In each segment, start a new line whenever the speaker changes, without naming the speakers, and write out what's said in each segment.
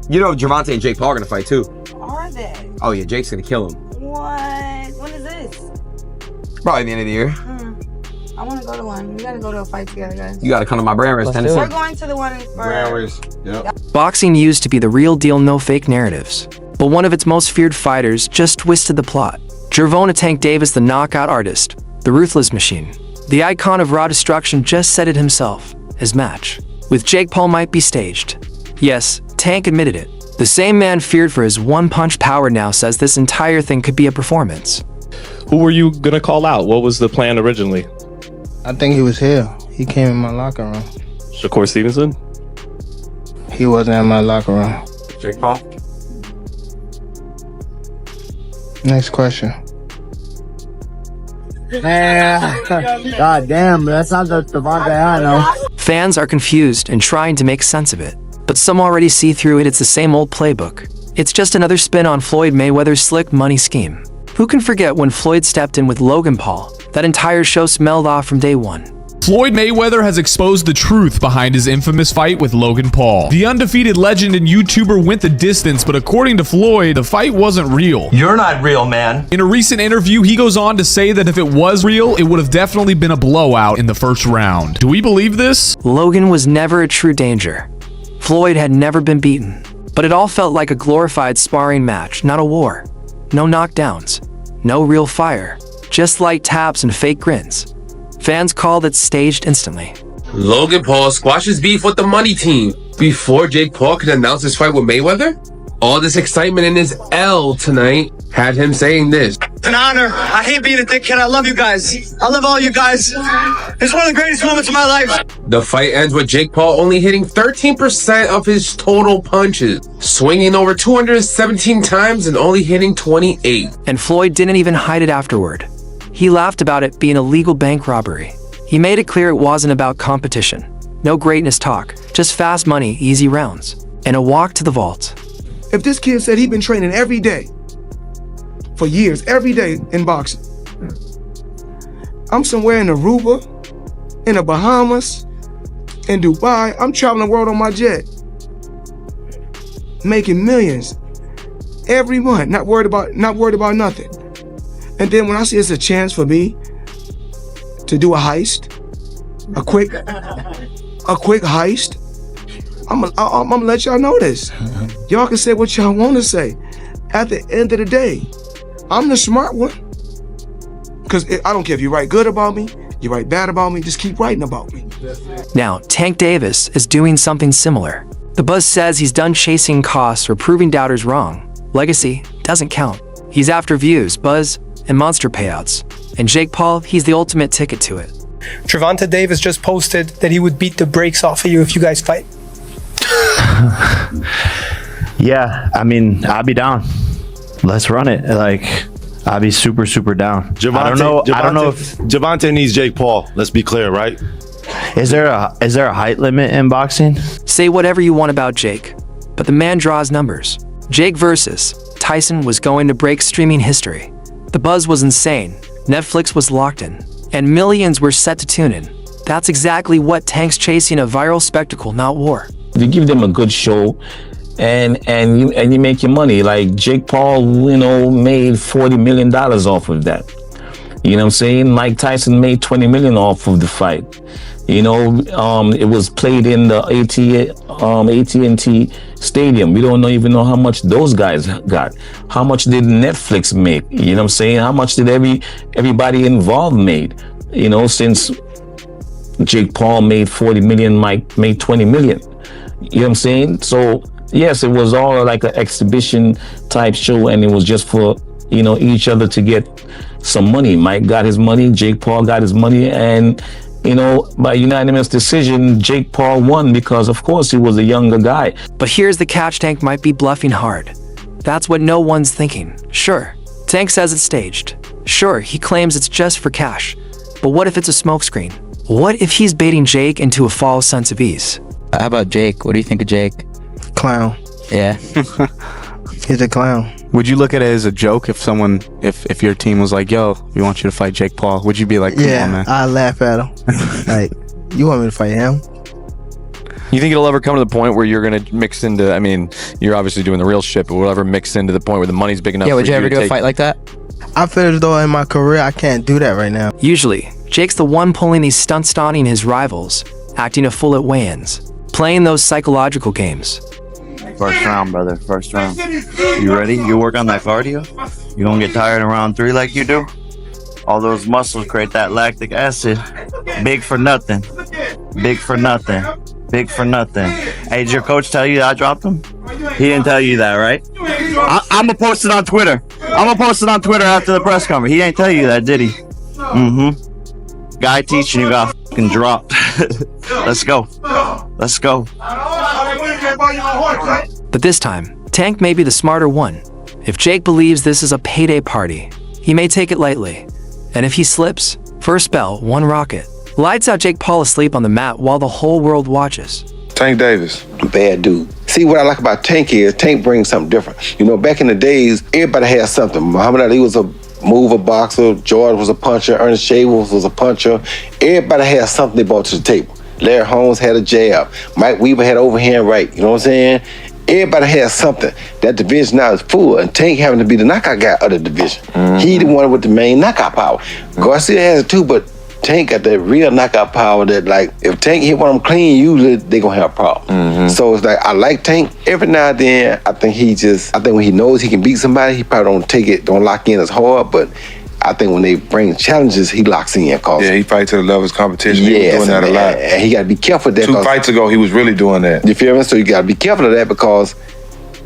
You know Gervonta and Jake Paul are gonna fight too.
Are they?
Oh yeah, Jake's gonna kill him.
What? When is this?
Probably the end of the year.
I want to go to one. We gotta go to a fight together, guys.
You gotta come to my Brandwurst, Tennessee.
We're going to the one in
Brandwurst. Yep.
Boxing used to be the real deal, no fake narratives. But one of its most feared fighters just twisted the plot. Gervonta Tank Davis, the knockout artist, the ruthless machine, the icon of raw destruction, just said it himself. His match with Jake Paul might be staged. Yes, Tank admitted it. The same man feared for his one-punch power now says this entire thing could be a performance.
Who were you gonna call out? What was the plan originally?
I think he was here. He came in my locker room.
Shakur Stevenson?
He wasn't in my locker room.
Jake Paul.
Next question.
God damn, that's not the Devontae I know.
Fans are confused and trying to make sense of it, but some already see through it. It's the same old playbook. It's just another spin on Floyd Mayweather's slick money scheme. Who can forget when Floyd stepped in with Logan Paul? That entire show smelled off from day one.
Floyd Mayweather has exposed the truth behind his infamous fight with Logan Paul. The undefeated legend and YouTuber went the distance, but according to Floyd, the fight wasn't real.
You're not real, man.
In a recent interview, he goes on to say that if it was real, it would have definitely been a blowout in the first round. Do we believe this?
Logan was never a true danger. Floyd had never been beaten, but it all felt like a glorified sparring match, not a war. No knockdowns, no real fire, just light taps and fake grins. Fans called it staged instantly.
Logan Paul squashes beef with the money team before Jake Paul could announce his fight with Mayweather? All this excitement in his L tonight had him saying this.
It's an honor. I hate being a dickhead. I love you guys. I love all you guys. It's one of the greatest moments of my life.
The fight ends with Jake Paul only hitting 13% of his total punches, swinging over 217 times and only hitting 28.
And Floyd didn't even hide it afterward. He laughed about it being a legal bank robbery. He made it clear it wasn't about competition. No greatness talk, just fast money, easy rounds, and a walk to the vault.
If this kid said he'd been training every day, for years, every day in boxing, I'm somewhere in Aruba, in the Bahamas, in Dubai, I'm traveling the world on my jet, making millions every month, not worried about nothing. And then when I see it's a chance for me to do a heist, a quick heist, I'm gonna let y'all know this. Y'all can say what y'all want to say. At the end of the day, I'm the smart one. Because I don't care if you write good about me, you write bad about me, just keep writing about me.
Now, Tank Davis is doing something similar. The buzz says he's done chasing costs or proving doubters wrong. Legacy doesn't count. He's after views, buzz, and monster payouts. And Jake Paul, he's the ultimate ticket to it.
Gervonta Davis just posted that he would beat the brakes off of you if you guys fight.
Yeah, I mean, I'll be down. Let's run it. Like, I'll be super, super down. I don't know if
Gervonta needs Jake Paul. Let's be clear, right?
Is there a height limit in boxing?
Say whatever you want about Jake, but the man draws numbers. Jake versus Tyson was going to break streaming history. The buzz was insane. Netflix was locked in, and millions were set to tune in. That's exactly what Tank's chasing, a viral spectacle, not war.
You give them a good show, and you make your money. Like Jake Paul, made $40 million off of that. You know what I'm saying? Mike Tyson made $20 million off of the fight. It was played in the AT&T Stadium. We don't even know how much those guys got. How much did Netflix make? You know what I'm saying? How much did everybody involved made? Since Jake Paul made 40 million, Mike made 20 million. You know what I'm saying? So yes, it was all like an exhibition type show, and it was just for each other to get some money. Mike got his money, Jake Paul got his money, and by unanimous decision, Jake Paul won because, of course, he was a younger guy.
But here's the catch: Tank might be bluffing hard. That's what no one's thinking. Sure, Tank says it's staged. Sure, he claims it's just for cash. But what if it's a smokescreen? What if he's baiting Jake into a false sense of ease?
How about Jake? What do you think of Jake?
Clown.
Yeah.
He's a clown.
Would you look at it as a joke if someone, if your team was like, yo, we want you to fight Jake Paul? Would you be like, come on, man?
I'd laugh at him. Like, you want me to fight him?
You think it'll ever come to the point where you're gonna mix into? I mean, you're obviously doing the real shit, but will it ever mix into the point where the money's big enough?
Yeah, would
for
you ever
to
do a
take-
fight like that?
I feel as though in my career I can't do that right now.
Usually, Jake's the one pulling these stunts, stunning his rivals, acting a fool at weigh-ins, playing those psychological games.
First round, brother. First round. You ready? You work on that cardio? You don't get tired in round 3 like you do? All those muscles create that lactic acid. Big for nothing. Big for nothing. Big for nothing. Hey, did your coach tell you I dropped him? He didn't tell you that, right? I'm gonna post it on Twitter. I'm gonna post it on Twitter after the press conference. He ain't tell you that, did he? Mm-hmm. Guy teaching you got fucking dropped. Let's go. Let's go.
But this time, Tank may be the smarter one. If Jake believes this is a payday party, he may take it lightly. And if he slips, first bell, one rocket. Lights out Jake Paul asleep on the mat while the whole world watches.
Tank Davis. Bad dude. See, what I like about Tank is Tank brings something different. You know, back in the days, everybody had something. Muhammad Ali was a mover boxer. George was a puncher. Ernest Shaver was a puncher. Everybody had something they brought to the table. Larry Holmes had a jab. Mike Weaver had overhand right. You know what I'm saying? Everybody has something. That division now is full, and Tank having to be the knockout guy of the division. He the one with the main knockout power. Garcia has it too, but Tank got that real knockout power that, like, if Tank hit one of them clean, usually they gonna have a problem. So it's like, I like Tank. Every now and then, I think when he knows he can beat somebody, he probably don't lock in as hard, but I think when they bring challenges, he locks in. Yeah, he fights to the level of competition. He was doing that a lot. And he got to be careful of that. 2 fights ago, he was really doing that. You feel me? So you got to be careful of that, because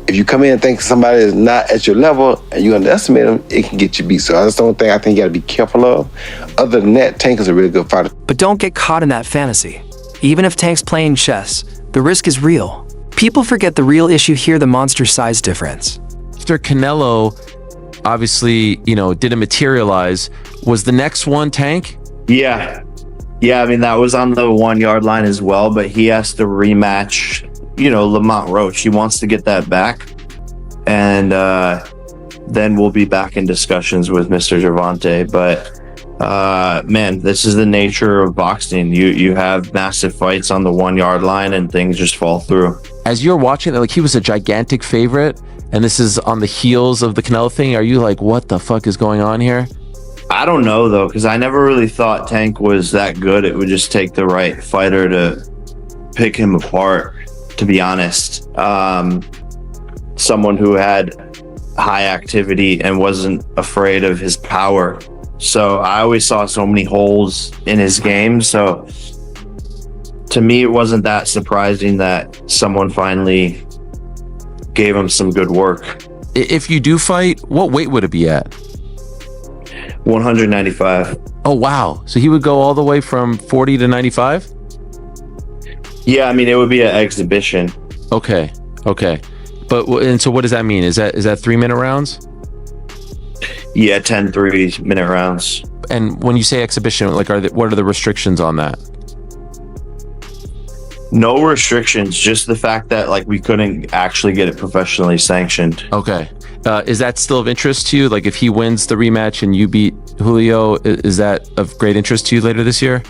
if you come in and think somebody is not at your level and you underestimate them, it can get you beat. So that's the only thing I think you got to be careful of. Other than that, Tank is a really good fighter.
But don't get caught in that fantasy. Even if Tank's playing chess, the risk is real. People forget the real issue here, the monster size difference.
After Canelo, obviously, you know, didn't materialize, was the next one Tank?
Yeah. Yeah, I mean, that was on the 1 yard line as well, but he has to rematch, you know, Lamont Roach. He wants to get that back. And then we'll be back in discussions with Mr. Gervonta. But man, this is the nature of boxing. You have massive fights on the 1 yard line and things just fall through.
As you're watching, like, he was a gigantic favorite, and this is on the heels of the Canelo thing. Are you like, what the fuck is going on here?
I don't know, though, because I never really thought Tank was that good. It would just take the right fighter to pick him apart, to be honest. Someone who had high activity and wasn't afraid of his power. So I always saw so many holes in his game. So to me, it wasn't that surprising that someone finally gave him some good work.
If you do fight, what weight would it be at?
195.
Oh, wow. So he would go all the way from 40 to 95?
Yeah, I mean, it would be an exhibition.
Okay. But, and so what does that mean? Is that 3-minute rounds?
Yeah, 10 3-minute rounds.
And when you say exhibition, like, what are the restrictions on that?
No restrictions, just the fact that, like, we couldn't actually get it professionally sanctioned.
Okay. Is that still of interest to you? Like, if he wins the rematch and you beat Julio, is that of great interest to you later this year?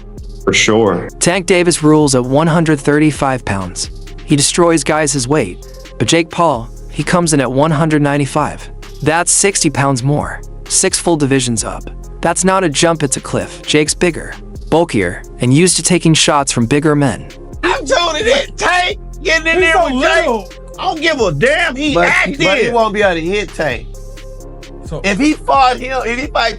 For sure.
Tank Davis rules at 135 pounds. He destroys guys his weight. But Jake Paul, he comes in at 195. That's 60 pounds more. 6 full divisions up. That's not a jump, it's a cliff. Jake's bigger, bulkier, and used to taking shots from bigger men.
I'm telling you that Tank getting in there with Jake. I don't give a damn. He active.
But he won't be able to hit Tank. So if he fight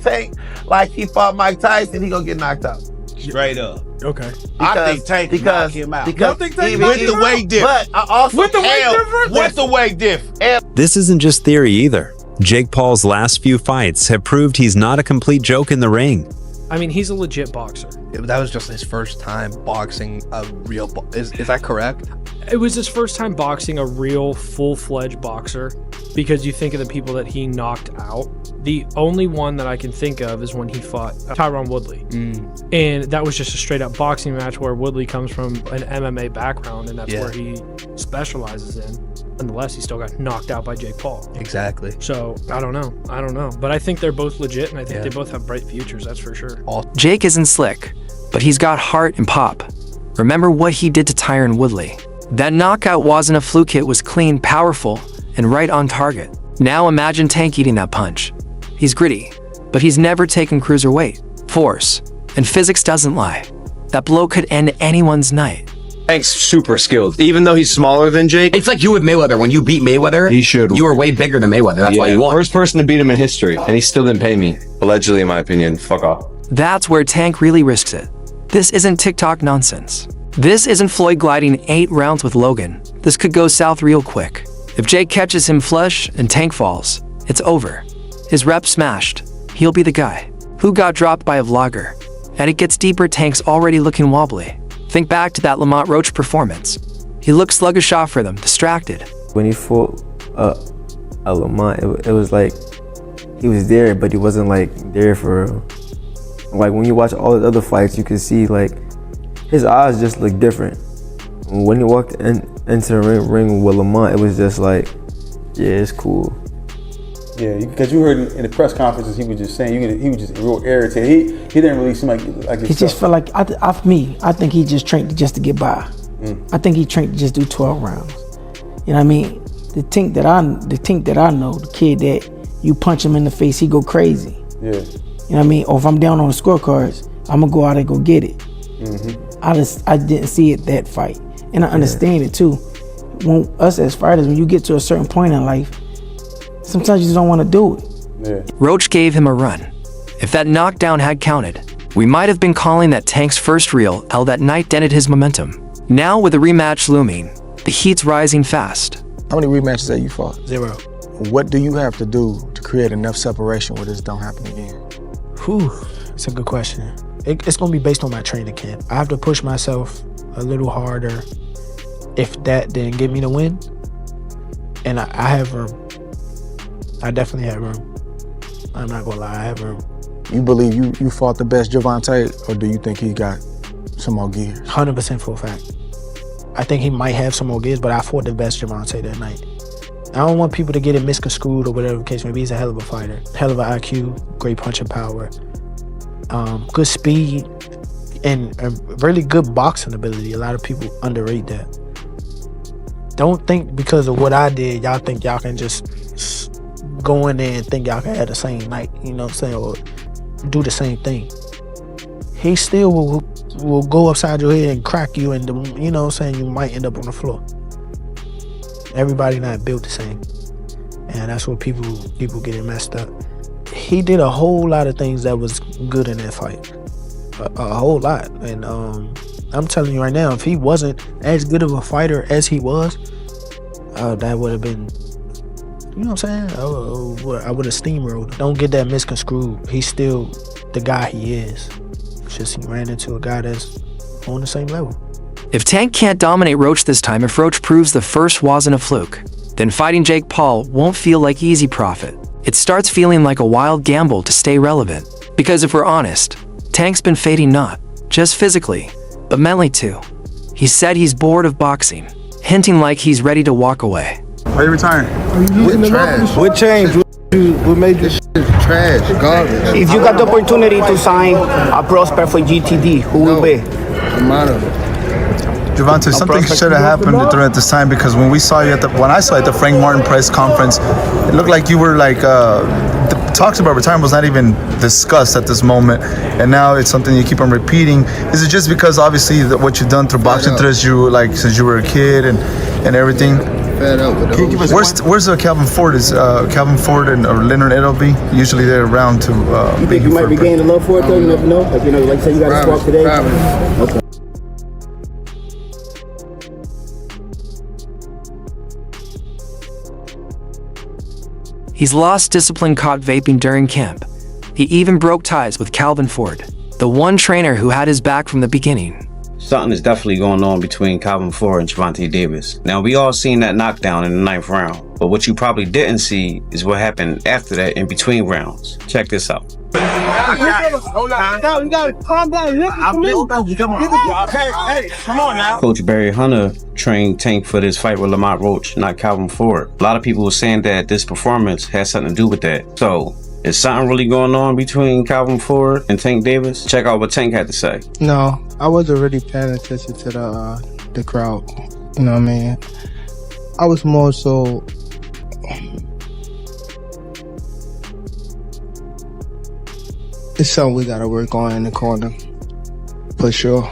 Tank like he fought Mike Tyson, he gonna get knocked out.
Straight up.
Okay.
I think Tank can knock him out.
Because with
the weight difference.
But I also
with the weight difference.
This isn't just theory either. Jake Paul's last few fights have proved he's not a complete joke in the ring.
I mean, he's a legit boxer.
That was just his first time boxing a real is that correct?
It was his first time boxing a real full-fledged boxer, because you think of the people that he knocked out. The only one that I can think of is when he fought Tyron Woodley. And that was just a straight-up boxing match where Woodley comes from an MMA background, and that's where he specializes in. Nonetheless, he still got knocked out by Jake Paul.
Exactly.
So, I don't know. But I think they're both legit, and I think they both have bright futures, that's for sure.
Jake isn't slick, but he's got heart and pop. Remember what he did to Tyron Woodley. That knockout wasn't a fluke hit, was clean, powerful, and right on target. Now imagine Tank eating that punch. He's gritty, but he's never taken cruiserweight. Force and physics doesn't lie. That blow could end anyone's night.
Tank's super skilled, even though he's smaller than Jake.
It's like you with Mayweather. When you beat Mayweather, you were way bigger than Mayweather. That's why you won.
First person to beat him in history, and he still didn't pay me. Allegedly, in my opinion. Fuck off.
That's where Tank really risks it. This isn't TikTok nonsense. This isn't Floyd gliding 8 rounds with Logan. This could go south real quick. If Jake catches him flush and Tank falls, it's over. His rep smashed. He'll be the guy who got dropped by a vlogger. And it gets deeper. Tank's already looking wobbly. Think back to that Lamont Roach performance. He looked sluggish off for them, distracted.
When he fought Lamont, it was like he was there, but he wasn't like there for real. Like when you watch all the other fights, you can see like his eyes just look different. When he walked into the ring with Lamont, it was just like, yeah, it's cool.
Yeah, because you heard in the press conferences he was just saying he was just real irritated. He didn't really seem like himself.
He just felt like I think he just trained just to get by. I think he trained to just do 12 rounds. You know what I mean? The Tink that I know, the kid that you punch him in the face, he go crazy.
Yeah.
You know what I mean? Or if I'm down on the scorecards, I'm gonna go out and go get it. I didn't see it that fight, and I understand it too. When us as fighters, when you get to a certain point in life, sometimes you just don't want to do it.
Roach gave him a run. If that knockdown had counted, we might have been calling that Tank's first real L that night dented his momentum. Now with the rematch looming, the heat's rising fast.
How many rematches have you fought?
0.
What do you have to do to create enough separation where this don't happen again?
Whew, it's a good question. It's gonna be based on my training camp. I have to push myself a little harder. If that didn't give me the win, and I have room. I definitely have room. I'm not gonna lie, I have room.
You believe you fought the best Gervonta, or do you think he got some more gears?
100% for a fact. I think he might have some more gears, but I fought the best Gervonta that night. I don't want people to get it misconstrued or whatever the case may be. He's a hell of a fighter. Hell of an IQ, great punching power, good speed, and a really good boxing ability. A lot of people underrate that. Don't think because of what I did, y'all think y'all can just go in there and think y'all can have the same night, you know what I'm saying, or do the same thing. He still will go upside your head and crack you, and you know what I'm saying, you might end up on the floor. Everybody not built the same, and that's what people getting messed up. He did a whole lot of things that was good in that fight, a whole lot, and I'm telling you right now, if he wasn't as good of a fighter as he was, that would have been, you know what I'm saying, I would have steamrolled. Don't get that misconstrued. He's still the guy he is. It's just he ran into a guy that's on the same level.
If Tank can't dominate Roach this time, if Roach proves the first wasn't a fluke, then fighting Jake Paul won't feel like easy profit. It starts feeling like a wild gamble to stay relevant. Because if we're honest, Tank's been fading not just physically, but mentally too. He said he's bored of boxing, hinting like he's ready to walk away.
Are you retiring?
What trash? What changed? What made this shit trash? Garbage.
If you got the opportunity to sign a prospect for GTD, who will be?
Gervonta, something should have happened during this time, because when I saw you at the Frank Martin press conference, it looked like you were like the talks about retirement was not even discussed at this moment, and now it's something you keep on repeating. Is it just because obviously what you've done through boxing since you were a kid and everything? Where's Calvin Ford? Is Calvin Ford or Leonard Edelby? Usually they're around to.
You think you might be gaining love for it though? You never know. Like say you got to spark today. Okay.
He's lost discipline caught vaping during camp. He even broke ties with Calvin Ford, the one trainer who had his back from the beginning.
Something is definitely going on between Calvin Ford and Gervonta Davis. Now, we all seen that knockdown in the 9th round, but what you probably didn't see is what happened after that in between rounds. Check this out.
You gotta calm down. Hey, come on now.
Coach Barry Hunter trained Tank for this fight with Lamont Roach, not Calvin Ford. A lot of people were saying that this performance had something to do with that. So, Is something really going on between Calvin Ford and Tank Davis? Check out what Tank had to say.
No, I wasn't really paying attention to the crowd. You know what I mean? I was more so. It's something we gotta work on in the corner, for sure.